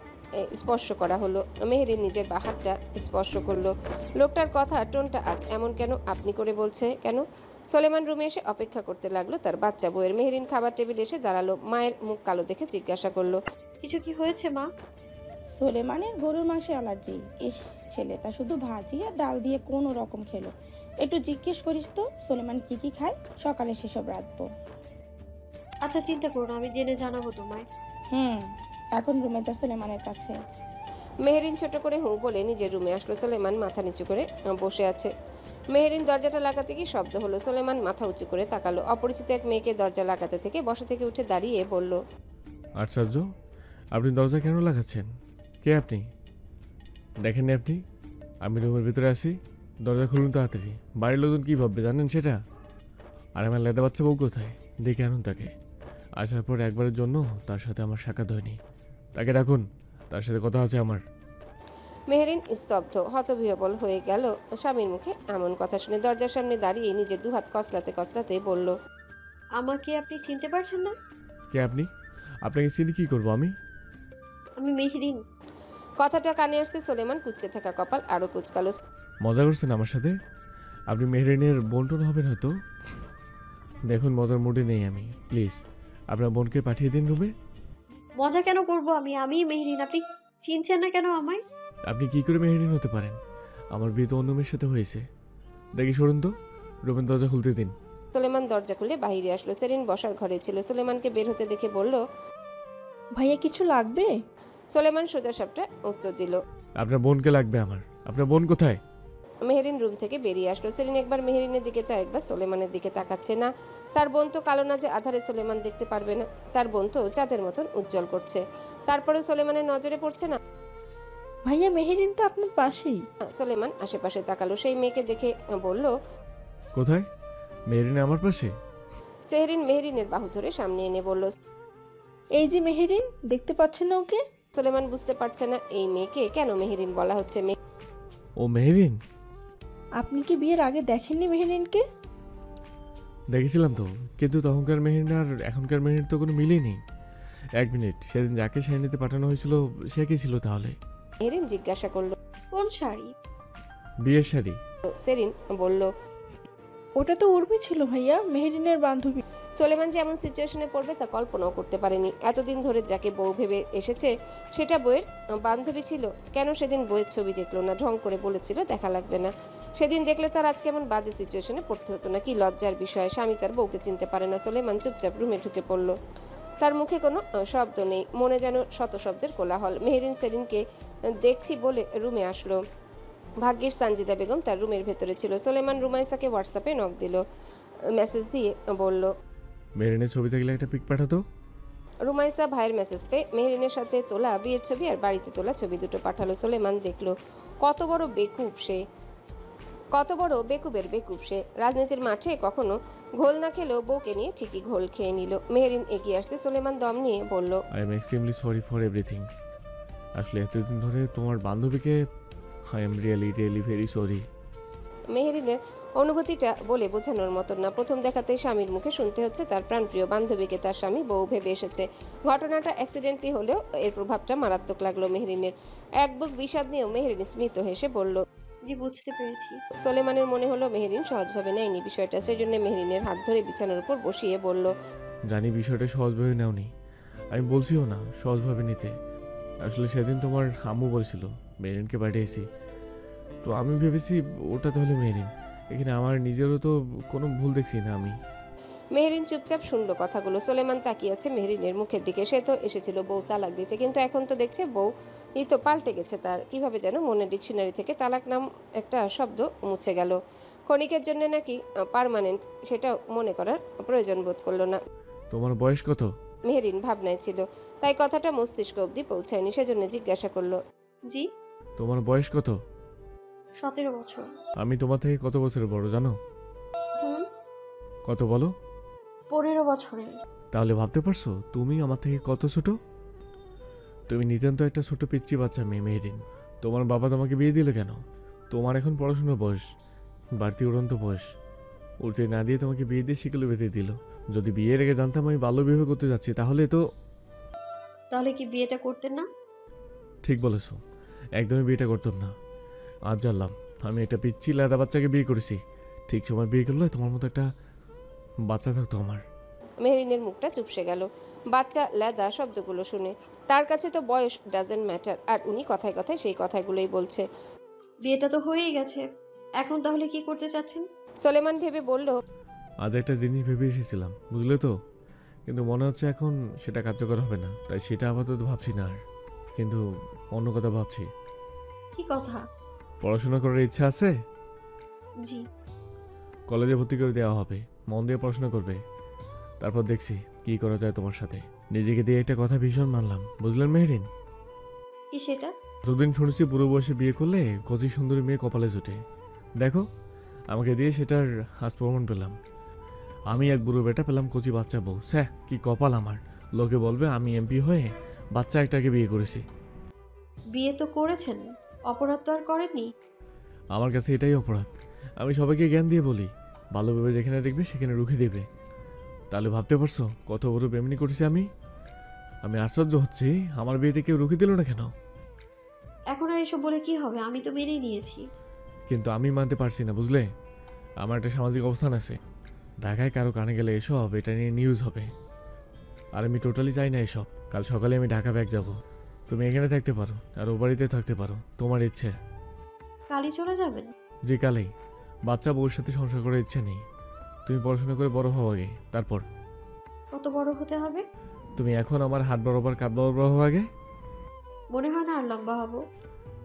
স্পর্শ করা হলো। মেহেরিন নিজের বা হাতটা স্পর্শ করলো। লোকটার কথা টোনটা আজ এমন কেন? আপনি করে বলছে কেন? সোলেমান রুমে এসে অপেক্ষা করতে লাগলো তার বাচ্চা বউয়ের। মেহেরিন খাবার টেবিলে এসে দাঁড়ালো। মায়ের মুখ কালো দেখে জিজ্ঞাসা করলো, কিছু কি হয়েছে মা? সোলেমানের গরুর মাংসে অ্যালার্জি। ইস, ছেলেটা শুধু ভাজি আর ডাল দিয়ে কোনো রকম খেলো। একটু জিজ্ঞেস করিস তো সোলেমান কি কি খায়, সকালে সেসব রাখবো। আচ্ছা চিন্তা করো না, আমি জেনে জানাবো তোমায়। এখন রুমে যা সোলেমানের কাছে। মেহেরিন ছোট করে হু বলে নিজের রুমে আসলো। সোলেমান মাথা নিচু করে বসে আছে। মেহেরিন দরজাটা লাগাতে গিয়ে শব্দ হলো। সোলেমান মাথা উঁচু করে তাকালো। অপরিচিত এক মেয়েকে দরজা লাগাতে থেকে বসা থেকে উঠে দাঁড়িয়ে বলল, আশ্চর্য, আপনি দরজা কেন লাগাচ্ছেন? কে আপনি? দেখেননি আপনি আমি রুমের ভিতরে আছি? দরজা খুলুন তাড়াতাড়ি। বাড়ির লোকজন কী ভাববে জানেন সেটা? আর আমার লেদা বাচ্চা বউ কোথায়? ডেকে আনুন তাকে। আসার পর একবারের জন্য তার সাথে আমার সাক্ষাৎ হয়নি, তাকে ডাকুন, তার সাথে কথা আছে আমার। মেহেরিন স্তব্ধ, হতবিহ্বল হয়ে গেল স্বামীর মুখে এমন কথা শুনে। দরজার সামনে দাঁড়িয়ে নিজের দুহাত কসলাতে কসলাতে বলল, আমাকে আপনি চিনতে পারছেন না? কে আপনি? আপনাকে চিনি কি করবো আমি? আমি মেহেরিন। কথাটা কানে আসতে সোলেমান কুচকে থাকা কপাল আরো কুচকালো। মজা করছেন আমার সাথে? আপনি মেহেরিনের বোনটোন হবেন হয়তো। দেখুন মজার মুডে নেই আমি, প্লিজ আপনার বোনকে পাঠিয়ে দিন রুমে। মজা কেন করব? আমি মেহেরিন। আপনি চিনছেন না কেন আমায়? আপনি কি করে মেহেরিন হতে পারেন? আমার বিয়ে তো অন্য মেয়ের সাথে হয়েছে। দেখি সরুন তো, রুমের দরজা খুলতে দিন। সোলেমান দরজা খুলে বাইরে আসলো। সেরিন বসার ঘরে ছিল। সোলেমানকে বের হতে দেখে বলল, ভাইয়া কিছু লাগবে? সোলেমান সোজা সাপটা উত্তর দিল, আপনার বোনকে লাগবে আমার। আপনার বোন কোথায়? মেহেরিন রুম থেকে বেরিয়ে আসলো। সেরিন একবার মেহেরিনের দিকে তো একবার সোলেমানের দিকে তাকাচ্ছে না। তার বোন তো কালো না যে আধারে সোলেমান দেখতে পারবে না। তার বোন তো চাঁদের মতন উজ্জ্বল করছে, তারপরে সোলেমানের নজরে পড়ছে না। ভাইয়া মেহেরিন তো আপনার পাশেই। সোলেমান আশেপাশে তাকালো, সেই মেয়েকে দেখে বলল, কোথায়? মেরিন আমার পাশে? সেহরিন মেহেরিনের বাহু ধরে সামনে এনে বলল, এই যে মেহেরিন, দেখতে পাচ্ছেন না ওকে? সোলেমান বুঝতে পারছে না এই মেয়েকে কেন মেহেরিন বলা হচ্ছে। ও মেরিন? আপনি কি বিয়ের আগে দেখেননি মেহেরিনকে? দেখেছিলাম তো, কিন্তু তখনকার মেহেরিন আর এখনকার মেহেরিন তো কোনো মিলই নেই। এক মিনিট, সেদিন যাকে শাড়ি পাঠানো হয়েছিল সে কি ছিল তাহলে? মেহেরিন জিজ্ঞাসা করলো, কোন শাড়ি? বিয়ের শাড়ি। সেরিন বলল, ওটা তো উর্মি ছিল ভাইয়া, মেহেরিনের বান্ধবী। সোলেমান যে এমন সিচুয়েশনে পড়বে তা কল্পনাও করতে পারেনি। এতদিন ধরে যাকে বউ ভেবে এসেছে সেটা বউয়ের বান্ধবী ছিল। কেন সেদিন বউয়ের ছবি দেখলো না? ঢং করে বলেছিল দেখা লাগবে না। সেদিন দেখলে তার আজকে এমন বাজে সিচুয়েশনে পড়তে হতো না। কি লজ্জার বিষয়, স্বামী তার বউকে চিনতে পারে না। সোলেমান চুপচাপ রুমে ঢুকে পড়ল। তার মুখে কোনো শব্দ নেই, মনে যেন শত শব্দের কোলাহল। মেহেরিন সেরিনকে দেখছি বলে রুমে আসলো। ভাগ্যিস সানজিদা বেগম তার রুমের ভেতরে ছিল। সোলেমান রুমাইসাকে হোয়াটসঅ্যাপে নক দিল, মেসেজ দিয়ে বলল, মেরিনের ছবি থাকলে একটা পিক পাঠাতো। রুমাইসা ভাইয়ের মেসেজ পেয়ে মেহেরিনের সাথে তোলা বিয়ের ছবি আর বাড়িতে তোলা ছবি দুটো পাঠালো। সোলেমান দেখলো কত বড় বেকুব সে, কত বড় বেকুবের বেকুব সে। রাজনীতির মাঠে কখনো ঘোল না খেলেও বউকে নিয়ে ঠিকই ঘোল খেয়ে নিল। মেহেরিন এগিয়ে আসতে সোলেমান দম নিয়ে বলল, I am extremely sorry for everything. আসলে এতদিন ধরে তোমার বান্ধবীকে I am really very sorry. মেহেরিনের অনুভূতিটা বলে বোঝানোর মতন না। প্রথম দেখাতেই স্বামীর মুখে শুনতে হচ্ছে তার প্রাণপ্রিয় বান্ধবীকে তার স্বামী বউ ভেবে এসেছে। ঘটনাটা অ্যাক্সিডেন্টলি হলেও এর প্রভাবটা মারাত্মক লাগলো মেহেরিনের। এক বুক বিষাদ নিয়েও মেহেরিন স্মিত হেসে বলল, জি, বুঝতে পেরেছি। সোলেমানের মনে হলো মেহেরিন সহজভাবে নেয়নি বিষয়টা, সেই জন্য মেহেরিনের হাত ধরে বিছানার উপর বসিয়ে বলল, জানি বিষয়টা সহজভাবে নাওনি, আমি বলছিও না সহজভাবে নিতে। আসলে সেদিন তোমার আম্মু বলছিল মেরিনকে পাঠিয়েছি, তো আমি ভেবেছি ওটা তাহলে মেরিন। এখানে আমার নিজেরও তো কোনো ভুল দেখছি না আমি। মেহেরিন চুপচাপ শুনলো কথাগুলো। সোলেমান তাকিয়ে আছে মেহেরিনের মুখের দিকে। সে তো এসেছিল বউ তালাক দিতে, কিন্তু এখন তো দেখছে বউ ই তো পাল্টে গেছে তার। কিভাবে যেন মনের ডিকশনারি থেকে তালাক নাম একটা শব্দ মুছে গেল। ক্ষণিকের জন্য নাকি পার্মানেন্ট, সেটা মনে করার প্রয়োজন বোধ করলো না। তোমার বয়স কত? মেহেরিন ভাবনায় ছিল, তাই কথাটা মস্তিষ্ক অবধি পৌঁছায়নি। সেজন্য জিজ্ঞাসা করলো, জি, তোমার বয়স কত? 17 বছর। আমি তোমার থেকে কত বছরের বড় জানো? হুম, কত বলো? 15 বছরের। তাহলে ভাবতে পারছো তুমি আমার থেকে কত ছোট? তুমি নিতান্ত একটা ছোট পিচ্চি বাচ্চা মেয়ে মেহেরিন। তোমার বাবা তোমাকে বিয়ে দিল কেন? তোমার এখন পড়াশোনার বয়স, বাড়তি উড়ন্ত বয়স। উড়তে না দিয়ে তোমাকে বিয়ে দিয়ে শিকলে বেঁধে দিল। যদি বিয়ের আগে জানতাম আমি বাল্যবিবাহ করতে যাচ্ছি তাহলে তো। তাহলে কি বিয়েটা করতেন না? ঠিক বলেছো, একদমই বিয়েটা করতাম না। আজ জানলাম আমি একটা পিচ্চি লাদা বাচ্চাকে বিয়ে করেছি। ঠিক সময় বিয়ে করলে তোমার মতো একটা বাচ্চা থাকতো আমার। মেহেরিনের মুখটা চুপসে গেল বাচ্চা লেদা শব্দগুলো শুনে। তার কাছে তো বয়স ডাজেন্ট ম্যাটার, আর উনি কথায় কথায় সেই কথাগুলোই বলছে। বিয়েটা তো হয়েই গেছে, এখন তাহলে কি করতে চাচ্ছেন? সোলেমান ভেবে বলল, আজ একটা জিনিস ভেবে এসেছিলাম বুঝলে তো, কিন্তু মনে হচ্ছে এখন সেটা কার্যকর হবে না, তাই সেটা আপাতত ভাবছি না আর। কিন্তু অন্য কথা ভাবছি। কি কথা? পড়াশোনা করার ইচ্ছা আছে? জি। কলেজে ভর্তি করে দেওয়া হবে, মন দিয়ে পড়াশোনা করবে। তারপর দেখছি কি করা যায় তোমার সাথে। নিজেকে দিয়ে একটা কথা ভীষণ মানলাম, বুঝলেন মেহেরিন? কি সেটা? যতদিন শুনেছি বুড়ো বয়সে বিয়ে করলে কচি সুন্দরী মেয়ে কপালে জুটে। দেখো আমাকে দিয়ে সেটার আজ প্রমাণ পেলাম। আমি এক বুড়ো বেটা পেলাম কচি বাচ্চা বউ। স্যার কি কপাল আমার! লোকে বলবে আমি এমপি হয়ে বাচ্চা একটাকে বিয়ে করেছি। বিয়ে তো করেছেন, অপরাধ তো আর করেননি। আমার কাছে এটাই অপরাধ। আমি সবাইকে জ্ঞান দিয়ে বলি, ভালোভাবে যেখানে দেখবে সেখানে রুখে দেবে। তাহলে ভাবতে পারছো কত বড় বেমনি করেছি আমি। আমি আশ্চর্য হচ্ছি আমার বিয়েতে কেউ রুখে দিল না কেন। এখন আর এসব বলে কি হবে, আমি তো মেনেই নিয়েছি। কিন্তু আমি মানতে পারছি না বুঝলে। আমার একটা সামাজিক অবস্থান আছে। ঢাকায় কারো কানে গেলে এসব এটা নিয়ে নিউজ হবে, আর আমি টোটালি চাই না এসব। কাল সকালে আমি ঢাকা ব্যাগ যাব। তুমি এখানে থাকতে পারো আর ও বাড়িতে থাকতে পারো, তোমার ইচ্ছে। কালই চলে যাবেন? জি কালেই। বাচ্চা বউর সাথে সংসার করার ইচ্ছে নেই। তুমি পড়াশোনা করে বড় হও আগে, তারপর। কত বড় হতে হবে? তুমি এখন আমার হাত বরাবর কাঁধ বরাবর হও আগে। মনে হয় না আর লম্বা হব।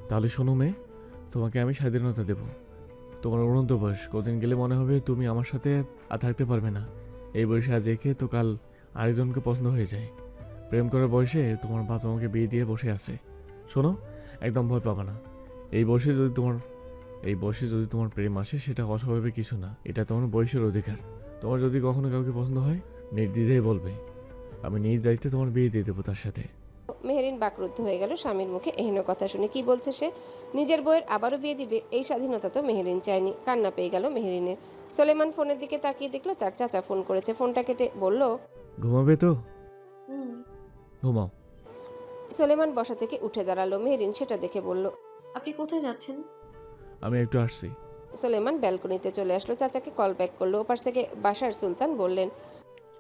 তাহলে শোনো মেয়ে, তোমাকে আমি স্বাধীনতা দেব। তোমার উড়ন্ত বয়স, কদিন গেলে মনে হবে তুমি আমার সাথে আর থাকতে পারবে না। এই বয়সে আজ একে তো কাল আরেকজনকে পছন্দ হয়ে যায়। প্রেম করার বয়সে তোমার বাপ তোমাকে বিয়ে দিয়ে বসে আছে। শোনো, একদম ভয় পাবা না। এই বয়সে যদি তোমার প্রেম আসে, সেটা অস্বাভাবিক কিছু না। এটা তোমার বয়সের অধিকার। তোমার যদি কখনো কাউকে পছন্দ হয়, নির্দ্বিধায় বলবে। আমি নিজ দায়িত্বে তোমার বিয়ে দিয়ে দেবো তার সাথে। মেহেরিন বাকরুদ্ধ হয়ে গেল স্বামীর মুখে এহেন কথা শুনে। কি বলছে সে? নিজের বউয়ের আবারও বিয়ে দিবে? এই স্বাধীনতা তো মেহেরিন চায়নি। কান্না পেয়ে গেল মেহেরিনের। সোলেমান ফোনের দিকে তাকিয়ে দেখলো তার চাচা ফোন করেছে। ফোনটা কেটে বলল, ঘুমাবে তো? হুম। ঘুমাও। সোলেমান বসা থেকে উঠে দাঁড়ালো। মেহেরিন সেটা দেখে বলল, আপনি কোথায় যাচ্ছেন? আমি একটু আসছি। সোলেমান ব্যালকনিতে চলে আসলো। চাচাকে কল ব্যাক করলো। ওপাশ থেকে বাশার সুলতান বললেন,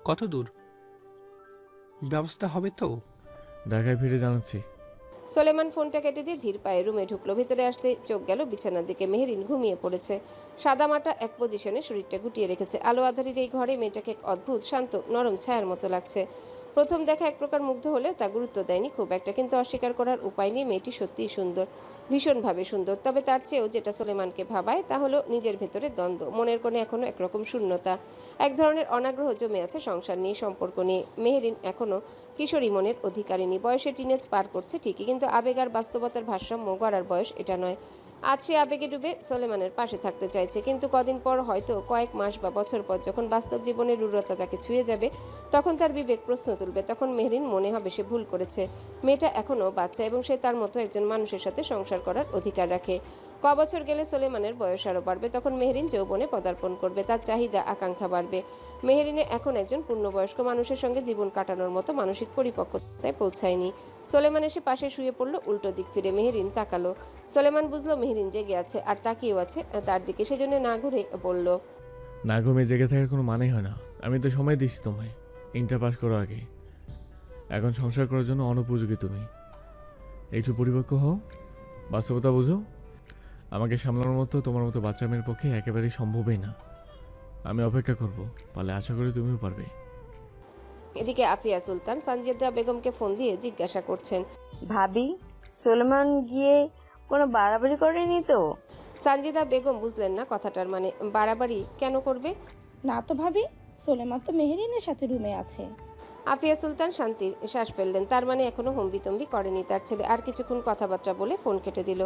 কত দূর? ব্যবস্থা হবে তো? ঢাকায় ফিরে জানাচ্ছি। সোলেমান ফোনটা কেটে দিয়ে ধীর পায়ে রুমে ঢুকলো। ভিতরে আসতে চোখ গেল বিছানার দিকে। মেহেরিন ঘুমিয়ে পড়েছে। সাদামাটা এক পজিশনে শরীরটা গুটিয়ে রেখেছে। আলো আধারির এই ঘরে মেয়েটাকে এক অদ্ভুত শান্ত নরম ছায়ার মতো লাগছে। প্রথম দেখা এক প্রকার মুগ্ধ হলেও তা গুরুত্ব দেয়নি খুব একটা। কিন্তু অস্বীকার করার উপায় নেই, মেয়েটি সত্যিই সুন্দর, ভীষণভাবে সুন্দর। তবে তার চেয়েও যেটা সোলেমানকে ভাবায় তা হলো নিজের ভেতরে দ্বন্দ্ব। মনের কোণে এখনো একরকম শূন্যতা, এক ধরনের অনাগ্রহ জমে আছে সংসার নিয়ে, সম্পর্ক নিয়ে। মেহেরিন এখনো কিশোরী মনের অধিকারিণী। বয়সে টিনেজ পার করছে ঠিকই, কিন্তু আবেগ আর বাস্তবতার ভারসাম্য গড়ার বয়স এটা নয়। আজ সে আবেগে ডুবে সোলেমানের পাশে থাকতে চাইছে, কিন্তু কদিন পর, হয়তো কয়েক মাস বা বছর পর, যখন বাস্তব জীবনের রূঢ়তা তাকে ছুঁয়ে যাবে, তখন তার বিবেক প্রশ্ন তুলবে। তখন মেহরিন মনে হবে সে ভুল করেছে। মেয়েটা এখনও বাচ্চা এবং সে তার মতো একজন মানুষের সাথে সংসার করার অধিকার রাখে। বছর গেলে সোলেমানের বয়স আরও বাড়বে। তখন মেহরিন যৌবনে পদার্পণ করবে। তার চাহিদা আকাঙ্ক্ষা বাড়বে। মেহরিনে এখন একজন পূর্ণবয়স্ক মানুষের সঙ্গে জীবন কাটানোর মতো মানসিক পরিপক্কতায় পৌঁছায়নি। সোলেমান এসে পাশে শুয়ে পড়লো উল্টো দিক ফিরে। মেহরিন তাকালো। সোলেমান বুঝলো মেহরিন জেগে আছে আর তাকিয়েও আছে তার দিকে। সেজন্য না ঘুরে বলল, না ঘুমিয়ে জেগে থাকার কোনো মানে হয় না। আমি তো সময় দিচ্ছি তোমায়, ইন্টার পাস করো আগে। এখন সংসার করার জন্য অনুপযোগী তুমি। একটু পরিপক্ক হও, বাস্তবতা বুঝো। আমাকে সামলানোর মতো তোমার মতো বাচ্চা মেয়ের পক্ষে একেবারেই সম্ভবই না। আমি অপেক্ষা করব, পারলে আশা করি তুমিও পারবে। এদিকে আফিয়া সুলতান সানজিদা বেগমকে ফোন দিয়ে জিজ্ঞাসা করছেন, ভাবি সুলেমান গিয়ে কোনো বাড়াবাড়ি করেনি তো? সানজিদা বেগম বুঝলেন না কথাটার মানে। বাড়াবাড়ি কেন করবে? না তো ভাবি, সোলেমান তো মেহেরিনের সাথে রুমে আছে। আফিয়া সুলতান শান্তির শ্বাস ফেললেন। তার মানে এখনো হম্বিতম্বি করেনি তার ছেলে। আর কিছুক্ষণ কথাবার্তা বলে ফোন কেটে দিল।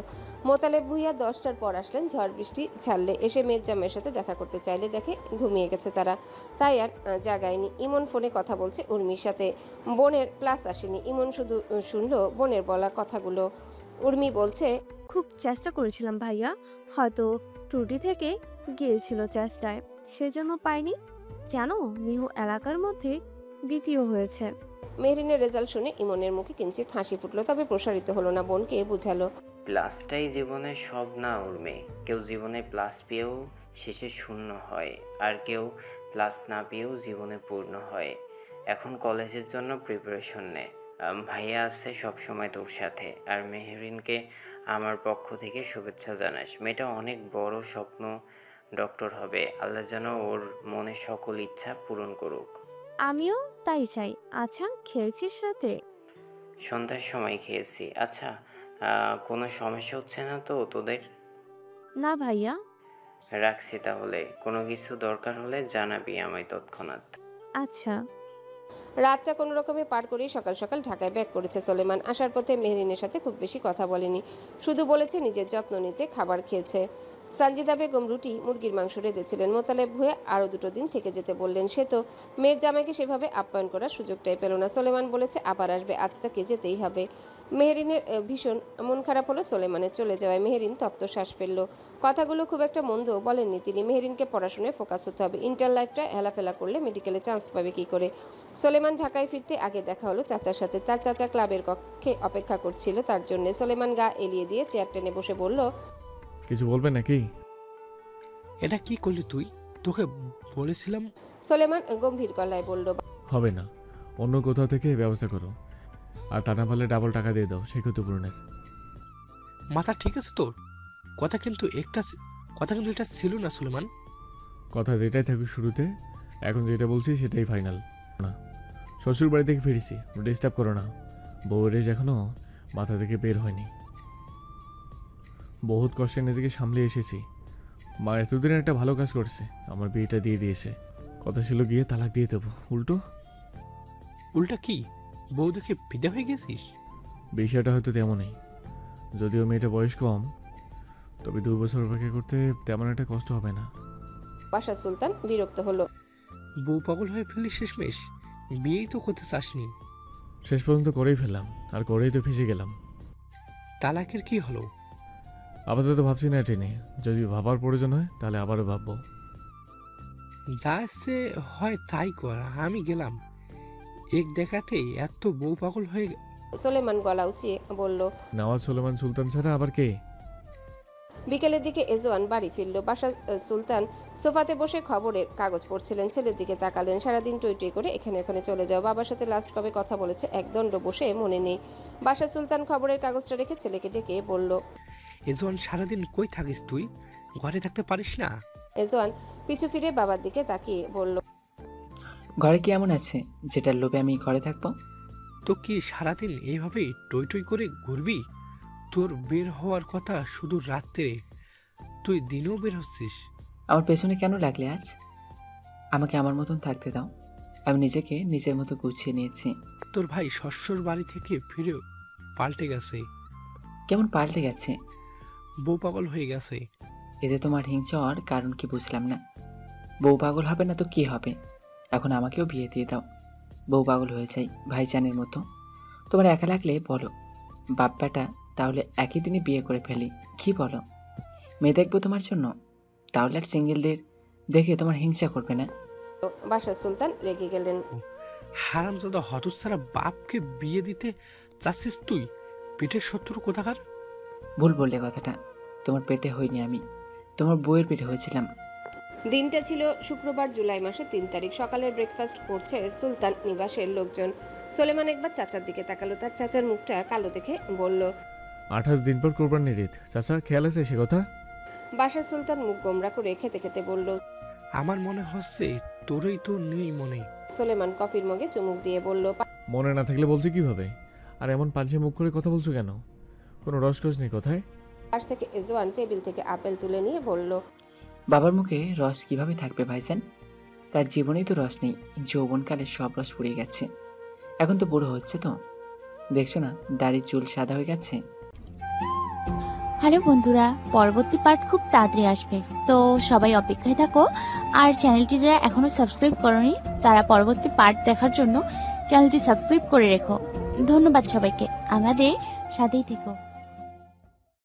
মোতালেব ভুইয়া 10টার পর আসলেন। ঝড় বৃষ্টি ছাড়লে এসে মেয়ের জামের সাথে দেখা করতে চাইলে দেখে ঘুমিয়ে গেছে তারা, তাই আর জাগায়নি। ইমন ফোনে কথা বলছে উর্মির সাথে। বোনের ক্লাস আসেনি। ইমন শুধু শুনলো বোনের বলা কথাগুলো। উর্মি বলছে, খুব চেষ্টা করেছিলাম ভাইয়া, হয়তো ত্রুটি থেকে গিয়েছিল চেষ্টায়, সেজন্য পাইনি। জানো, মিহু এলাকার মধ্যে দ্বিতীয় হয়েছে। মেহরিনের রেজাল্ট শুনে ইমনের মুখে কিঞ্চিত হাসি ফুটলো, তবে প্রসারিত হলো না। বোনকে বুঝালো, প্লাসটাই জীবনের সব না উর্মে। কেউ জীবনে প্লাস পেয়েও শেষে শূন্য হয়, আর কেউ প্লাস না পেয়েও জীবনে পূর্ণ হয়। এখন কলেজের জন্য প্রিপারেশন নে। ভাইয়া আছে সবসময় তোর সাথে। আর মেহরিনকে আমার পক্ষ থেকে শুভেচ্ছা জানাস। মেয়েটা অনেক বড় স্বপ্ন, ডক্টর হবে। আল্লাহ যেন ওর মনের সকল ইচ্ছা পূরণ করুক। আমিও তাই চাই। আচ্ছা, খেয়েছিস রাতে? সন্ধ্যার সময় খেয়েছি। আচ্ছা, কোনো সমস্যা হচ্ছে না তো তোদের? না ভাইয়া। রাখছি তাহলে। কোনো কিছু দরকার হলে জানাবি আমায় তৎক্ষণাৎ। আচ্ছা। রাতটা কোনো রকমে পার করেই সকাল সকাল ঢাকায় ব্যাক করেছে সোলেমান। আসার পথে মেহরিনের সাথে খুব বেশি কথা বলেনি, শুধু বলেছে নিজের যত্ন নিতে। খাবার খেয়েছে। সানজিদা বেগম রুটি মুরগির মাংস রেঁধেছিলেন। মোতালেব ভুঁইয়া আরও 2 দিন থেকে যেতে বললেন। সে তো মেয়ের জামাইকে সেভাবে আপ্যায়ন করার সুযোগটাই পেল না। সোলেমান বলেছে আবার আসবে, আজ তাকে যেতেই হবে। মেহরিনের ভীষণ মন খারাপ হলো সোলেমানের চলে যাওয়ায়। মেহরিন তপ্ত শ্বাস ফেলল। কথাগুলো খুব একটা মন্দ বলেননি তিনি। মেহরিনকে পড়াশোনায় ফোকাস হতে হবে। ইন্টার লাইফটা হেলাফেলা করলে মেডিকেলে চান্স পাবে কি করে? সোলেমান ঢাকায় ফিরতে আগে দেখা হলো চাচার সাথে। তার চাচা ক্লাবের কক্ষে অপেক্ষা করছিল তার জন্য। সোলেমান গা এলিয়ে দিয়ে চেয়ার টেনে বসে বলল, কিছু বলবে নাকি? এটা কি করলি তুই? তোকে বলেছিলাম। সোলেমান গম্ভীর গলায় বলল, হবে না, অন্য কোথাও থেকে ব্যবস্থা করো। আর তা না পারলে ডাবল টাকা দিয়ে দাও সেই ক্ষতিপূরণের। মাথা ঠিক আছে তোর? কথা কিন্তু এটা ছিল না সুলেমান। কথা যেটাই থাকুক শুরুতে, এখন যেটা বলছি সেটাই ফাইনাল। না, শ্বশুর বাড়ি থেকে ফিরেছি, ডিস্টার্ব করো না। বউয়ের এজ এখনো মাথা থেকে বের হয়নি। বহুত কষ্টে নিজেকে সামলে এসেছি। মা এতদিন একটা ভালো কাজ করছে, আমার বিয়েটা দিয়ে দিয়েছে। কথা ছিল গিয়ে তালাক দিয়ে দেবো, উল্টা কি বউ দেখে ফিদা হয়ে গেছিস? বিষয়টা হয়তো তেমনই, যদিও মেয়েটা বয়স কম, তবে 2 বছর অপেক্ষা করতে তেমন একটা কষ্ট হবে না। বাসার সুলতান বিরক্ত হলো। বউ পাগল হয়ে ফেললি শেষমেশ, বিয়েই তো করতে চাসনি। শেষ পর্যন্ত করেই ফেললাম, আর করেই তো ফেসে গেলাম। তালাকের কি হলো? আপাতত ভাবছি না এটা নিয়ে, যদি ভাবার প্রয়োজন হয় তাহলে আবারও ভাববো। যা আসছে হয় তাই কর, আমি গেলাম। এক দেখাতেই এত বউ পাগল হয়ে। সোলেমান গলা উঁচিয়ে বলল। নওয়াজ সুলেমান সুলতান ছাড়া আবার কে? বিকেলের দিকে এজওয়ান বাড়ি ফিরল। বাসা সুলতান সোফাতে বসে খবরের কাগজ পড়ছিলেন। ছেলের দিকে তাকালেন। সারাদিন টই টই করে এখানে ওখানে চলে যাও। বাবার সাথে লাস্ট কবে কথা বলেছে একদণ্ড বসে মনে নেই। বাসা সুলতান খবরের কাগজটা রেখে ছেলেকে ডেকে বলল। এজওয়ান, সারাদিন কই থাকিস তুই? ঘরে থাকতে পারিস না? এজওয়ান পিছু ফিরে বাবার দিকে তাকিয়ে বলল। ঘরে কি এমন আছে যেটার লোভে আমি ঘরে থাকবো? তো কি সারাদিন এইভাবে টই টই করে ঘুরবি? তোর বের হওয়ার কথা শুধু রাত্রে, তুই দিনেও বের হচ্ছিস। আমার পেছনে কেন লাগলে আজ? আমাকে আমার মতন থাকতে দাও। আমি নিজেকে নিজের মতো গুছিয়ে নিয়েছি। তোর ভাই শ্বশুর বাড়ি থেকে ফিরে পাল্টে গেছে। কেমন পাল্টে গেছে? বউ পাগল হয়ে গেছে। এতে তোমার হিংসা হওয়ার কারণ কি বুঝলাম না। বউ পাগল হবে না তো কি হবে? এখন আমাকেও বিয়ে দিয়ে দাও, বউ পাগল হয়ে যাই ভাইজানের মতো। তোমার একা লাগলে বলো, বাপ্পাটা তাহলে একই দিনে বিয়ে করে ফেলি, কি বলো? মেয়ে দেখবো তোমার জন্য, তাহলে আর সিঙ্গেলদের দেখে তোমার হিংসা করবে না। বাসা সুলতান রেগে গেলেন। হারামজাদা হতচ্ছাড়া বাপকে বিয়ে দিতে চাচ্ছিস তুই? পেটের শত্রু কোথাকার। ভুল বললে কথাটা, তোমার পেটে হইনি আমি, তোমার বউয়ের পেটে হয়েছিলাম। দিনটা ছিল শুক্রবার, জুলাই মাসের 3 তারিখ। সকালের ব্রেকফাস্ট করছে সুলতান নিবাসের লোকজন। সোলেমান একবার চাচার দিকে তাকালো। তার চাচার মুখটা কালো দেখে বলল। 28 দিন পর কোরবানির ঈদ, চাচা খেয়াল আছে সে কথা? বাসা সুলতান মুখ গোমরা করে খেতে খেতে বলল। আমার মনে হচ্ছে তোরই তো নেই মনে। সোলেমান কফির মগে চুমুক দিয়ে বলল। মনে না থাকলে বলছো কিভাবে? আর এমন পাঁচে মুখ করে কথা বলছো কেন? কোনো রসকস নেই কথায়? পাশ থেকে এজওয়ান টেবিল থেকে আপেল তুলে নিয়ে বলল। বাবার মুখে রস কিভাবে থাকবে ভাইজান? তার জীবনেই তো রস নেই, যৌবনকালে সব রস ফুরিয়ে গেছে। এখন তো বুড়ো হচ্ছে, তো দেখছো না দাড়ি চুল সাদা হয়ে গেছে। হ্যালো বন্ধুরা, পরবর্তী পার্ট খুব তাড়াতাড়ি আসবে, তো সবাই অপেক্ষায় থাকো। আর চ্যানেলটি যারা এখনো সাবস্ক্রাইব করোনি তারা পরবর্তী পার্ট দেখার জন্য চ্যানেলটি সাবস্ক্রাইব করে রেখো। ধন্যবাদ সবাইকে, আমাদের সাথেই থেকো।